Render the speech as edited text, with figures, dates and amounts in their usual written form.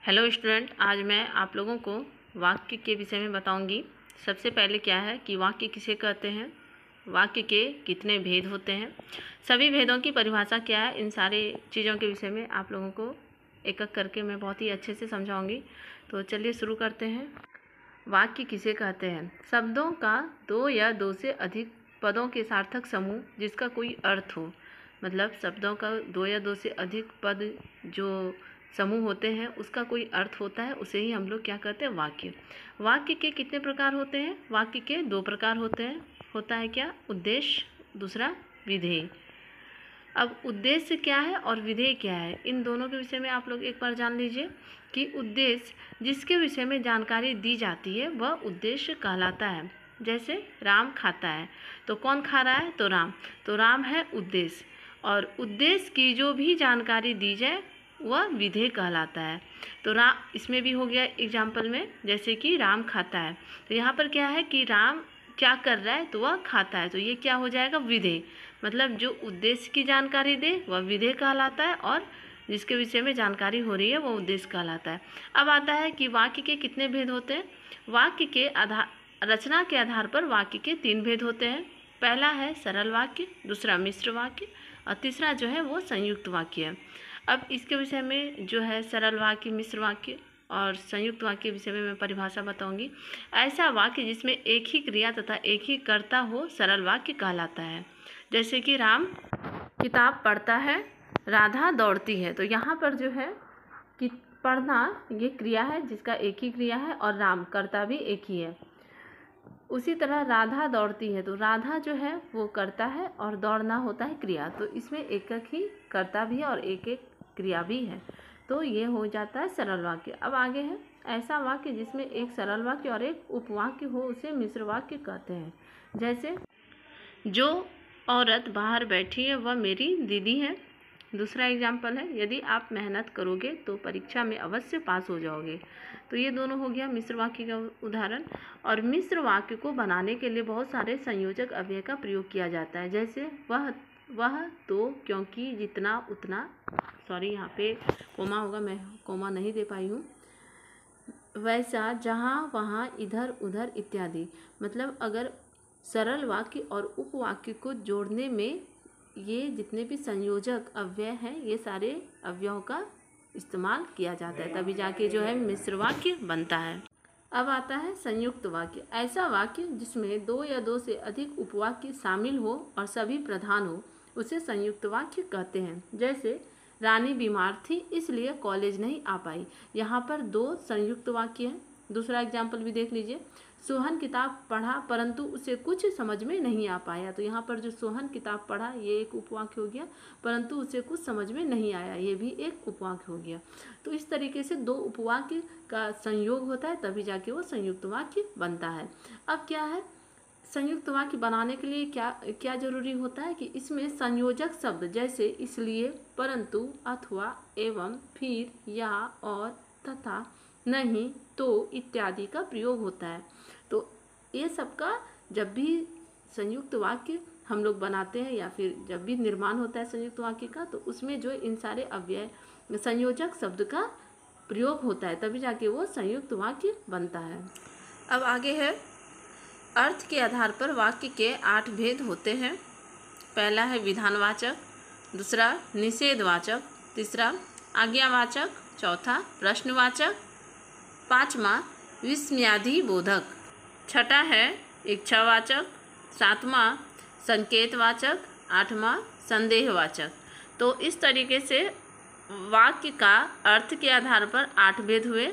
Hello student, आज मैं आप लोगों को वाक्य के विषय में बताऊंगी। सबसे पहले क्या है कि वाक्य किसे कहते हैं, वाक्य के कितने भेद होते हैं, सभी भेदों की परिभाषा क्या है, इन सारी चीज़ों के विषय में आप लोगों को एक एक करके मैं बहुत ही अच्छे से समझाऊंगी। तो चलिए शुरू करते हैं। वाक्य किसे कहते हैं? शब्दों का दो या दो से अधिक पदों के सार्थक समूह जिसका कोई अर्थ हो। मतलब शब्दों का दो या दो से अधिक पद जो समूह होते हैं उसका कोई अर्थ होता है, उसे ही हम लोग क्या कहते हैं? वाक्य। वाक्य के कितने प्रकार होते हैं? वाक्य के दो प्रकार होते हैं। होता है क्या? उद्देश्य, दूसरा विधेय। अब उद्देश्य क्या है और विधेय क्या है, इन दोनों के विषय में आप लोग एक बार जान लीजिए कि उद्देश्य जिसके विषय में जानकारी दी जाती है वह उद्देश्य कहलाता है। जैसे राम खाता है, तो कौन खा रहा है? तो राम है उद्देश्य, और उद्देश्य की जो भी जानकारी दी जाए वह विधेय कहलाता है। तो इसमें भी हो गया एग्जाम्पल में, जैसे कि राम खाता है, तो यहाँ पर क्या है कि राम क्या कर रहा है? तो वह खाता है, तो ये क्या हो जाएगा? विधेय। मतलब जो उद्देश्य की जानकारी दे वह विधेय कहलाता है, और जिसके विषय में जानकारी हो रही है वह उद्देश्य कहलाता है। अब आता है कि वाक्य के कितने भेद होते हैं। वाक्य के रचना के आधार पर वाक्य के तीन भेद होते हैं। पहला है सरल वाक्य, दूसरा मिश्र वाक्य, और तीसरा जो है वो संयुक्त वाक्य है। अब इसके विषय में जो है सरल वाक्य, मिश्र वाक्य और संयुक्त वाक्य के विषय में मैं परिभाषा बताऊंगी। ऐसा वाक्य जिसमें एक ही क्रिया तथा एक ही कर्ता हो सरल वाक्य कहलाता है। जैसे कि राम किताब पढ़ता है, राधा दौड़ती है, तो यहाँ पर जो है कि पढ़ना ये क्रिया है जिसका एक ही क्रिया है, और राम कर्ता भी एक ही है। उसी तरह राधा दौड़ती है, तो राधा जो है वो कर्ता है और दौड़ना होता है क्रिया, तो इसमें एक एक ही कर्ता भी है और एक एक क्रिया भी है। तो ये हो जाता है सरल वाक्य। अब आगे है ऐसा वाक्य जिसमें एक सरल वाक्य और एक उपवाक्य हो, उसे मिश्र वाक्य कहते हैं। जैसे जो औरत बाहर बैठी है वह मेरी दीदी है। दूसरा एग्जाम्पल है यदि आप मेहनत करोगे तो परीक्षा में अवश्य पास हो जाओगे। तो ये दोनों हो गया मिश्र वाक्य का उदाहरण। और मिश्र वाक्य को बनाने के लिए बहुत सारे संयोजक अव्यय का प्रयोग किया जाता है। जैसे वह, तो, क्योंकि, जितना, उतना। सॉरी, यहाँ पे कोमा होगा, मैं कोमा नहीं दे पाई हूँ। वैसा, जहाँ, वहाँ, इधर, उधर इत्यादि। मतलब अगर सरल वाक्य और उपवाक्य को जोड़ने में ये जितने भी संयोजक अव्यय हैं ये सारे अव्ययों का इस्तेमाल किया जाता है, तभी जाके जो है मिश्र वाक्य बनता है। अब आता है संयुक्त वाक्य। ऐसा वाक्य जिसमें दो या दो से अधिक उपवाक्य शामिल हो और सभी प्रधान हो, उसे संयुक्त वाक्य कहते हैं। जैसे रानी बीमार थी इसलिए कॉलेज नहीं आ पाई। यहाँ पर दो संयुक्त वाक्य हैं। दूसरा एग्जाम्पल भी देख लीजिए। सोहन किताब पढ़ा परंतु उसे कुछ समझ में नहीं आ पाया। तो यहाँ पर जो सोहन किताब पढ़ा ये एक उपवाक्य हो गया, परंतु उसे कुछ समझ में नहीं आया, ये भी एक उपवाक्य हो गया। तो इस तरीके से दो उपवाक्य का संयोग होता है, तभी जाके वो संयुक्त वाक्य बनता है। अब क्या है, संयुक्त वाक्य बनाने के लिए क्या जरूरी होता है कि इसमें संयोजक शब्द जैसे इसलिए, परंतु, अथवा, एवं, फिर, या, और, तथा, नहीं, तो इत्यादि का प्रयोग होता है। तो ये सबका जब भी संयुक्त वाक्य हम लोग बनाते हैं या फिर जब भी निर्माण होता है संयुक्त वाक्य का, तो उसमें जो इन सारे अव्यय संयोजक शब्द का प्रयोग होता है, तभी जाके वो संयुक्त वाक्य बनता है। अब आगे है अर्थ के आधार पर वाक्य के 8 भेद होते हैं। पहला है विधानवाचक, दूसरा निषेधवाचक, तीसरा आज्ञावाचक, चौथा प्रश्नवाचक, पांचवा विस्मयादि बोधक, छठा है इच्छावाचक, सातवां संकेतवाचक, आठवां संदेहवाचक। तो इस तरीके से वाक्य का अर्थ के आधार पर 8 भेद हुए।